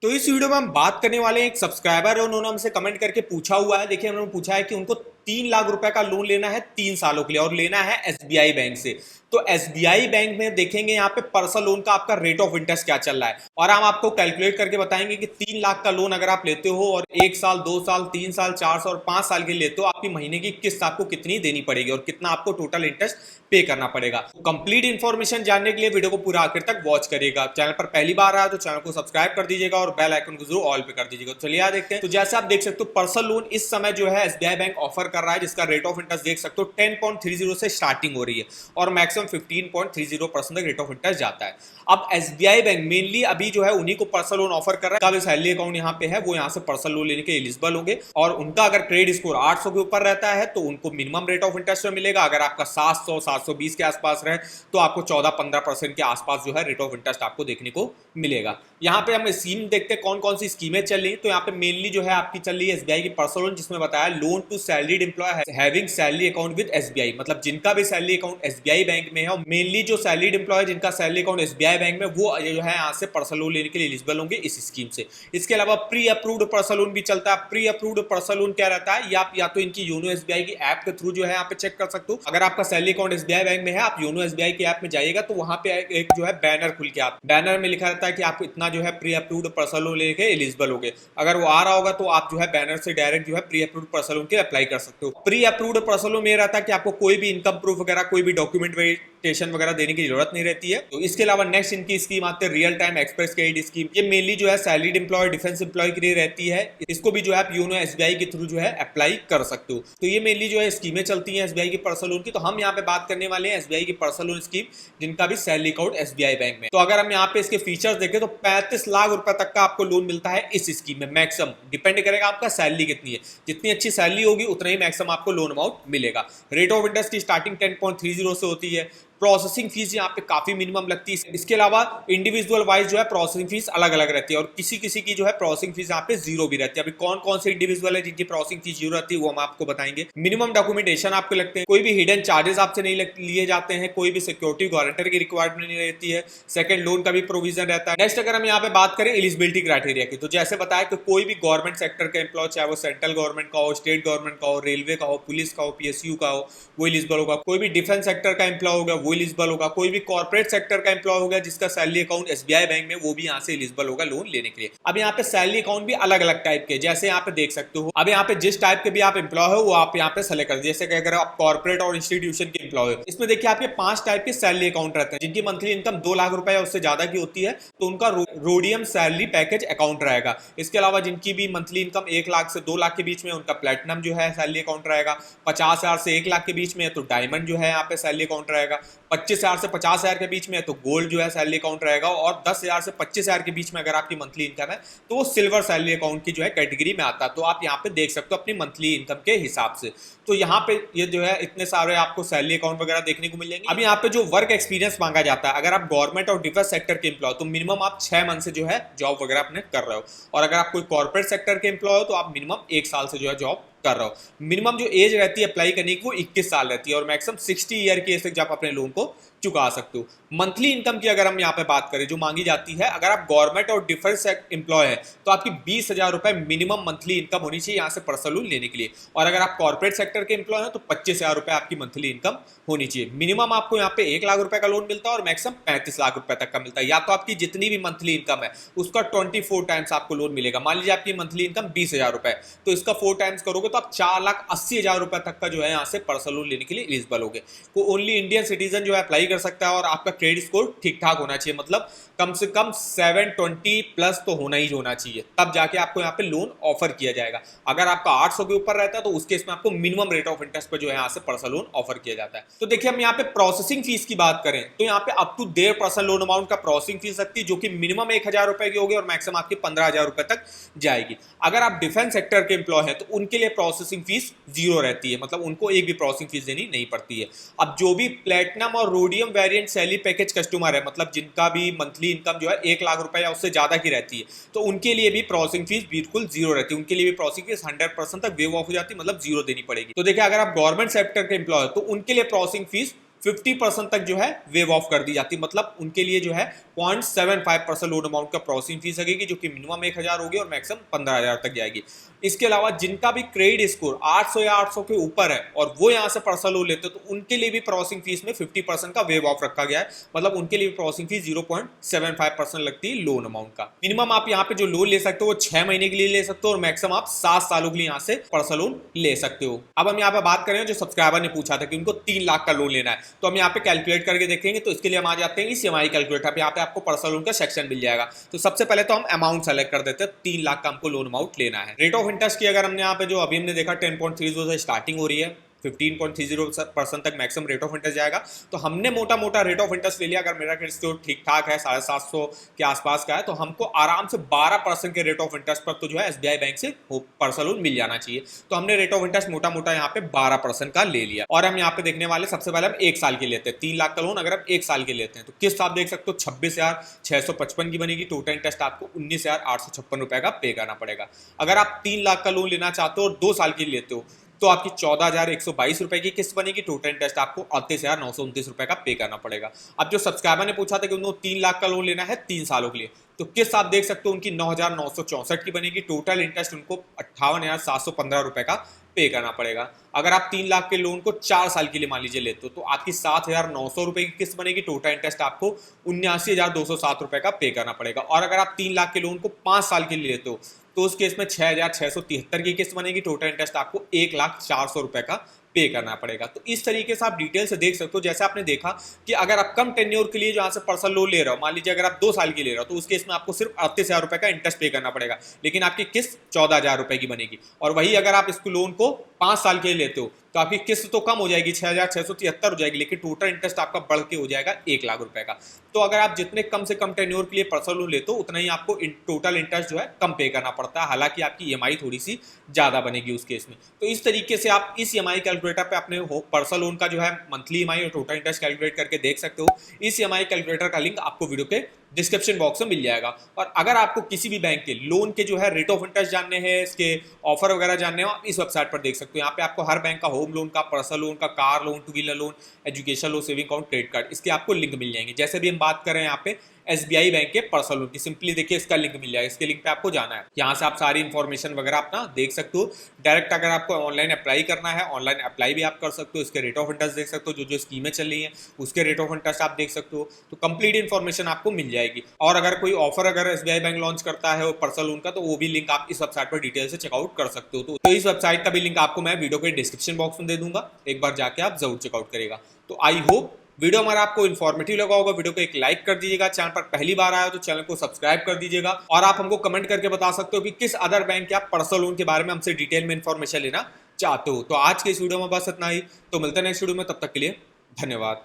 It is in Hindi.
तो इस वीडियो में हम बात करने वाले हैं, एक सब्सक्राइबर है, उन्होंने हमसे कमेंट करके पूछा हुआ है। देखिए, उन्होंने पूछा है कि उनको 3 लाख रुपए का लोन लेना है 3 सालों के लिए और लेना है एसबीआई बैंक से। तो एसबीआई बैंक में देखेंगे यहाँ पे पर्सनल लोन का आपका रेट ऑफ इंटरेस्ट क्या चल रहा है और हम आपको कैलकुलेट करके बताएंगे कि 3 लाख का लोन अगर आप लेते हो और 1 साल 2 साल 3 साल 4 साल और 5 साल के लिए लेते हो, आपकी महीने की किस्त आपको कितनी देनी पड़ेगी और कितना आपको टोटल इंटरेस्ट पे करना पड़ेगा। कंप्लीट इन्फॉर्मेशन जानने के लिए वीडियो को पूरा आखिर तक वॉच करिएगा। चैनल पर पहली बार आया तो चैनल को सब्सक्राइब कर दीजिएगा और बेल आइकन को जरूर ऑल पे कर दीजिएगा। चलिए यहाँ देखते हैं। तो जैसे आप देख सकते हो, पर्सनल लोन इस समय जो है एसबीआई बैंक ऑफर कर रहा है, जिसका रेट ऑफ इंटरेस्ट देख सकते हो 10.30 से स्टार्टिंग हो रही है और मैक्सिमम 15.30% तक रेट ऑफ इंटरेस्ट जाता है। अब एसबीआई बैंक मेनली अभी जो है उन्हीं को पर्सनल लोन ऑफर कर रहा है। सैलरी अकाउंट यहाँ पे है, वो यहाँ से पर्सनल लोन लेने के एलिजिबल होंगे और उनका अगर क्रेडिट स्कोर 800 के ऊपर रहता है तो उनको मिनिमम रेट ऑफ इंटरेस्ट मिलेगा। अगर आपका 700 720 के आसपास रहे तो आपको 14-15% के आसपास जो है रेट ऑफ इंटरेस्ट आपको देखने को मिलेगा। यहाँ पे हम स्कीम देखते हैं कौन कौन सी स्कीमें चल रही है। तो यहाँ पे मेनली जो है आपकी चल रही है एसबीआई की पर्सनल लोन, जिसमें बताया loan to salaried employ having salary account with SBI, मतलब जिनका भी सैलरी अकाउंट एसबीआई बैंक में है और मेनली जो सैलरीड एम्प्लॉय जिनका सैलरी अकाउंट एसबीआई बैंक में, वो जो है यहाँ से पर्सनल लोन लेने के लिए एलिजिबल होंगे इस स्कीम से। इसके अलावा प्री अप्रूव्ड पर्सनल लोन भी चलता है। प्री अप्रूव्ड पर्सनल लोन क्या रहता है, या तो इनकी योनो एसबीआई की ऐप के थ्रू जो है यहाँ पे चेक कर सकते हो। अगर आपका सैलरी अकाउंट एसबीआई बैंक में है, आप योनो एसबीआई की ऐप में जाइएगा तो वहां पे एक जो है बैनर खुल के, आप बैनर में लिखा रहता है कि आप इतना जो है प्री अप्रूव्ड पर्सनल लोन लेके एलिजिबल होगे। अगर वो आ रहा होगा तो आप जो है बैनर से डायरेक्ट जो है प्री अप्रूव्ड पर्सनल लोन के अप्लाई कर सकते हो। प्री अप्रूव्ड पर्सनल लोन में रहता है कि आपको कोई भी इनकम प्रूफ वगैरह, कोई भी डॉक्यूमेंट वगैरह देने की जरूरत नहीं रहती है। तो इसके अलावा नेक्स्ट इनकी स्कीम आती है real time express credit scheme. ये मेनली जो है सैलरीड एम्प्लॉय, डिफेंस एम्प्लॉय के लिए रहती है। इसको भी जो है आप योनो एसबीआई के थ्रू जो है अप्लाई कर सकते हो। तो ये मेनली जो है स्कीमें चलती हैं एसबीआई की पर्सनल लोन की। तो हम यहाँ पे बात करने वाले हैं एसबीआई की पर्सनल लोन स्कीम जिनका भी सैलरी अकाउंट एसबीआई बैंक में। तो अगर हम यहाँ पे इसके फीचर्स देखें तो 35 लाख रुपए तक का आपको लोन मिलता है इस स्कीम में। मैक्सिमम डिपेंड करेगा आपका सैलरी कितनी है, जितनी अच्छी सैलरी होगी उतना ही मैक्सिमम आपको लोन अमाउंट मिलेगा। रेट ऑफ इंटरेस्ट की स्टार्टिंग 10.30 से होती है। प्रोसेसिंग फीस यहाँ पे काफी मिनिमम लगती है। इसके अलावा इंडिविजुअल वाइज जो है प्रोसेसिंग फीस अलग अलग रहती है और किसी किसी की जो है प्रोसेसिंग फीस यहाँ पे जीरो भी रहती है। अभी कौन कौन से इंडिविजुअल है जिनकी प्रोसेसिंग फीस जीरो रहती है वो हम आपको बताएंगे। मिनिमम डॉक्यूमेंटेशन आपको लगते हैं, कोई भी हिडन चार्जेस आपसे नहीं लिए जाते हैं, कोई भी सिक्योरिटी गारंटर की रिक्वायरमेंट नहीं रहती है, सेकंड लोन का भी प्रोविजन रहता है। नेक्स्ट अगर हम यहाँ पे बात करें एलिजिबिलिटी क्राइटेरिया की, तो जैसे बताया कि कोई भी गवर्नमेंट सेक्टर का एम्प्लॉय, चाहे वो सेंट्रल गवर्नमेंट का हो, स्टेट गवर्नमेंट का हो, रेलवे का हो, पुलिस का हो, पीएसयू का हो, वो एलिजिबल होगा। कोई भी डिफेंस सेक्टर का एम्प्लॉय होगा वो एलिजिबल होगा। कोई भी कॉर्पोरेट सेक्टर का एम्प्लॉय होगा जिसका सैलरी अकाउंट एसबीआई बैंक में, वो भी यहाँ से एलिजिबल होगा लोन लेने के लिए। अब यहाँ पे सैलरी अकाउंट भी अलग अलग टाइप के, जैसे यहाँ पे देख सकते हो। अब यहाँ पे जिस टाइप के भी आप एम्प्लॉय हो वो आप यहाँ पे सेलेक्ट कर, जैसे कि अगर आप कॉर्पोरेट और इंस्टीट्यूशन के एम्प्लॉय हो, इसमें देखिए आपके 5 टाइप के सैलरी अकाउंट रहते हैं। जिनकी मंथली इनकम 2 लाख रुपए या उससे ज्यादा की होती है तो उनका रोडियम सैलरी पैकेज अकाउंट रहेगा। इसके अलावा जिनकी भी मंथली इनकम 1 लाख से 2 लाख के बीच में, उनका प्लेटिनम जो है सैलरी अकाउंट रहेगा। 50,000 से 1 लाख के बीच में तो डायमंड जो है यहाँ पे सैलरी अकाउंट रहेगा। 25,000 से 50,000 के बीच में तो गोल्ड जो है सैलरी अकाउंट रहेगा और 10,000 से 25,000 के बीच में अगर आपकी मंथली इनकम है तो वो सिल्वर सैलरी अकाउंट की जो है कैटेगरी में आता है। तो आप यहाँ पे देख सकते हो अपनी मंथली इनकम के हिसाब से। तो यहाँ पे ये जो है इतने सारे आपको सैलरी अकाउंट वगैरह देखने को मिल जाएंगे। अब यहाँ पे जो वर्क एक्सपीरियंस मांगा जाता है, अगर आप गवर्नमेंट और डिफेंस सेक्टर के एम्प्लॉय तो मिनिमम आप 6 मंथ से जो है जॉब वगैरह अपने कर रहे हो, और अगर आप कोई कॉर्पोरेट सेक्टर के एम्प्लॉय हो तो आप मिनिमम 1 साल से जो है जॉब कर रहा हो। मिनिमम जो एज रहती है अप्लाई करने की वो 21 साल रहती है और मैक्सिमम 60 ईयर की एज तक आप अपने लोन को चुका सकते हो। मंथली इनकम की अगर हम यहाँ पे बात करें जो मांगी जाती है, अगर आप गवर्नमेंट और डिफेंस एम्प्लॉय है तो आपकी 20,000 रुपए मिनिमम मंथली इनकम होनी चाहिए यहाँ से पर्सनल लोन लेने के लिए, और अगर आप कॉर्पोरेट सेक्टर के एम्प्लॉय हैं तो 25,000 रुपए आपकी मंथली इनकम होनी चाहिए। मिनिमम आपको यहाँ पे 1 लाख रुपए का लोन मिलता है और मैक्सिमम 35 लाख रुपए तक का मिलता है। या तो आपकी जितनी भी मंथली इनकम है उसका 24 टाइम्स आपको लोन मिलेगा। मान लीजिए आपकी मंथली इनकम 20,000 रुपए, तो इसका 4 टाइम्स करोगे तो आप 4,80,000 रुपए तक का जो है यहाँ से पर्सनल लोन लेने के लिए एलिजिबल होगे। तो ओनली इंडियन सिटीजन जो है अप्लाई कर सकता है और आपका क्रेडिट स्कोर ठीक ठाक होना चाहिए, मतलब कम से कम 720 प्लस तो होना ही होना चाहिए, तब जाके आपको यहाँ पे लोन ऑफर किया जाएगा। अगर आपका 800 के ऊपर रहता है तो उस केस में आपको मिनिमम रेट ऑफ इंटरेस्ट पे जो है यहाँ से पर्सनल लोन ऑफर किया जाता है। तो देखिए हम यहाँ पे प्रोसेसिंग फीस की बात करें तो यहाँ पे up to 1.5 personal loan amount का प्रोसेसिंग फीस लगती है, जो कि मिनिमम 1,000 रुपए की होगी और मैक्सिमम आपकी 15,000 रुपए तक जाएगी। अगर आप डिफेंस सेक्टर के एम्प्लॉय हैं तो उनके लिए प्रोसेसिंग फीस जीरो रहती है, मतलब उनको एक भी प्रोसेसिंग फीस देनी नहीं पड़ती है। अब जो भी प्लेटिनम और rhodium variant salary package customer है, मतलब जिनका भी मंथली इनकम जो है 1 लाख रुपए या उससे ज्यादा की रहती है, तो उनके लिए भी प्रोसेसिंग फीस बिल्कुल जीरो रहती है। उनके लिए भी प्रोसेसिंग फीस 100% तक वेव ऑफ हो जाती है, मतलब जीरो देनी पड़ेगी। तो देखिए अगर आप गवर्नमेंट सेक्टर के एम्प्लॉय हो तो उनके लिए प्रोसेसिंग फीस 50% तक जो है वेव ऑफ कर दी जाती है। मतलब उनके लिए जो है 0.75% लोन अमाउंट का प्रोसेसिंग फीस लगेगी, जो कि मिनिमम 1000 होगी और मैक्सिमम 15000 तक जाएगी। इसके अलावा जिनका भी क्रेडिट स्कोर 800 या 800 के ऊपर है और वो यहाँ से पर्सनल लोन लेते हैं, तो उनके लिए भी प्रोसेसिंग फीस में 50% का वेव ऑफ रखा गया है। मतलब उनके लिए प्रोसेसिंग फीस 0.75% लगती है लोन अमाउंट का। मिनिमम आप यहाँ पे जो लोन ले सकते हो वो 6 महीने के लिए ले सकते हो और मैक्सिमम आप 7 सालों के लिए यहाँ से पर्सनल लोन ले सकते हो। अब हम यहाँ पे बात करें, जो सब्सक्राइबर ने पूछा था कि उनको 3 लाख का लोन लेना है, तो हम यहाँ पे कैलकुलेट करके देखेंगे। तो इसके लिए हम आ जाते हैं इस EMI कैलकुलेटर पे। यहाँ पे आपको पर्सनल लोन का सेक्शन मिल जाएगा। तो सबसे पहले तो हम अमाउंट सेलेक्ट कर देते हैं, 3 लाख का हमको लोन अमाउंट लेना है। रेट ऑफ इंटरेस्ट की अगर हमने यहाँ पे जो अभी हमने देखा 10.30 से स्टार्टिंग हो रही है, 15.30% तक मैक्सिमम रेट ऑफ इंटरेस्ट जाएगा। तो हमने मोटा मोटा रेट ऑफ इंटरेस्ट ले लिया। अगर मेरा क्रेडिट स्कोर ठीक ठाक है, 750 के आसपास का है, तो हमको आराम से 12% के रेट ऑफ इंटरेस्ट पर तो जो है SBI बैंक से पर्सनल लोन मिल जाना चाहिए। तो हमने रेट ऑफ इंटरेस्ट मोटा मोटा यहाँ पे 12% का ले लिया। और हम यहाँ पे देखने वाले, सबसे पहले हम 1 साल के लेते हैं। 3 लाख का लोन अगर हम 1 साल के लेते हैं तो किस्त आप देख सकते हो 26,655 की बनेगी। टोटल इंटरेस्ट आपको 19,856 रुपए का पे करना पड़ेगा। अगर आप 3 लाख का लोन लेना चाहते हो और 2 साल के लिए लेते हो तो आपकी 14,122 रुपए की किस्त बनेगी। टोटल इंटरेस्ट आपको 38,929 रुपए का पे करना पड़ेगा। अब जो सब्सक्राइबर ने पूछा था कि उनको 3 लाख का लोन लेना है 3 सालों के लिए, तो किस्त आप देख सकते हो उनकी 9,964 की बनेगी। टोटल इंटरेस्ट उनको 58,715 रुपए का पे करना पड़ेगा। अगर आप 3 लाख के लोन को 4 साल के लिए मान लीजिए लेते हो तो आपकी 7,900 रुपए की किस्त बनेगी। टोटल इंटरेस्ट आपको 79,207 रुपए का पे करना पड़ेगा। और अगर आप 3 लाख के लोन को 5 साल के लिए लेते हो तो उस केस में 6,673 की किस्त बनेगी। टोटल इंटरेस्ट आपको 1,04,000 रुपए का पे करना पड़ेगा। तो इस तरीके से आप डिटेल से देख सकते हो। जैसे आपने देखा कि अगर आप कम टेन्योर के लिए जहां से पर्सनल लोन ले रहे हो, मान लीजिए अगर आप 2 साल के ले रहे हो, तो उस केस में आपको सिर्फ 38,000 रुपए का इंटरेस्ट पे करना पड़ेगा, लेकिन आपकी किस्त 14,000 रुपए की बनेगी। और वही अगर आप इसको लोन को 5 साल के लिए लेते हो तो आपकी किस्त तो कम हो जाएगी, 6,673 हो जाएगी, लेकिन टोटल इंटरेस्ट आपका बढ़ के हो जाएगा 1 लाख रुपए का। तो अगर आप जितने कम से कम टेन्योर के लिए पर्सनल लोन लेते हो उतना ही आपको टोटल इंटरेस्ट जो है कम पे करना पड़ता है। हालांकि आपकी EMI थोड़ी सी ज्यादा बनेगी उस केस में। तो इस तरीके से आप इस EMI कैलकुलेटर पे अपने पर्सनल लोन का जो है मंथली EMI और टोटल इंटरेस्ट कैलकुलेट करके देख सकते हो। इस EMI कैलकुलेटर का लिंक आपको वीडियो के डिस्क्रिप्शन बॉक्स में मिल जाएगा। और अगर आपको किसी भी बैंक के लोन के जो है रेट ऑफ इंटरेस्ट जानने हैं, इसके ऑफर वगैरह जानने हो, आप इस वेबसाइट पर देख सकते हो। यहाँ पे आपको हर बैंक का होम लोन का, पर्सनल लोन का, car loan, 2 wheeler loan, education loan, saving account, credit card, इसके आपको लिंक मिल जाएंगे। जैसे भी हम बात कर रहे हैं यहाँ पे SBI बैंक के पर्सनल लोन की, सिंपली देखिए इसका लिंक मिल जाएगा। इसके लिंक पे आपको जाना है, यहाँ से आप सारी इंफॉर्मेशन वगैरह अपना देख सकते हो। डायरेक्ट अगर आपको ऑनलाइन अप्लाई करना है, ऑनलाइन अप्लाई भी आप कर सकते हो। इसके रेट ऑफ इंटरेस्ट देख सकते हो, जो स्कीमें चल रही हैं उसके रेट ऑफ इंटरेस्ट आप देख सकते हो। तो कंप्लीट इन्फॉर्मेशन आपको मिल जाएगी। और अगर कोई ऑफर अगर SBI बैंक लॉन्च करता है पर्सनल लोन का, तो वो भी लिंक आप इस वेबसाइट पर डिटेल से चेकआउट कर सकते हो। तो इस वेबसाइट का भी लिंक आपको मैं वीडियो के डिस्क्रिप्शन बॉक्स में दे दूंगा, एक बार जाके आप जरूर चेकआउट करेगा। तो आई होप वीडियो हमारा आपको इन्फॉर्मेटिव लगा होगा। वीडियो को एक लाइक कर दीजिएगा, चैनल पर पहली बार आया हो तो चैनल को सब्सक्राइब कर दीजिएगा। और आप हमको कमेंट करके बता सकते हो कि किस अदर बैंक के आप पर्सनल लोन के बारे में हमसे डिटेल में इन्फॉर्मेशन लेना चाहते हो। तो आज के इस वीडियो में बस इतना ही। तो मिलते हैं नेक्स्ट वीडियो में, तब तक के लिए धन्यवाद।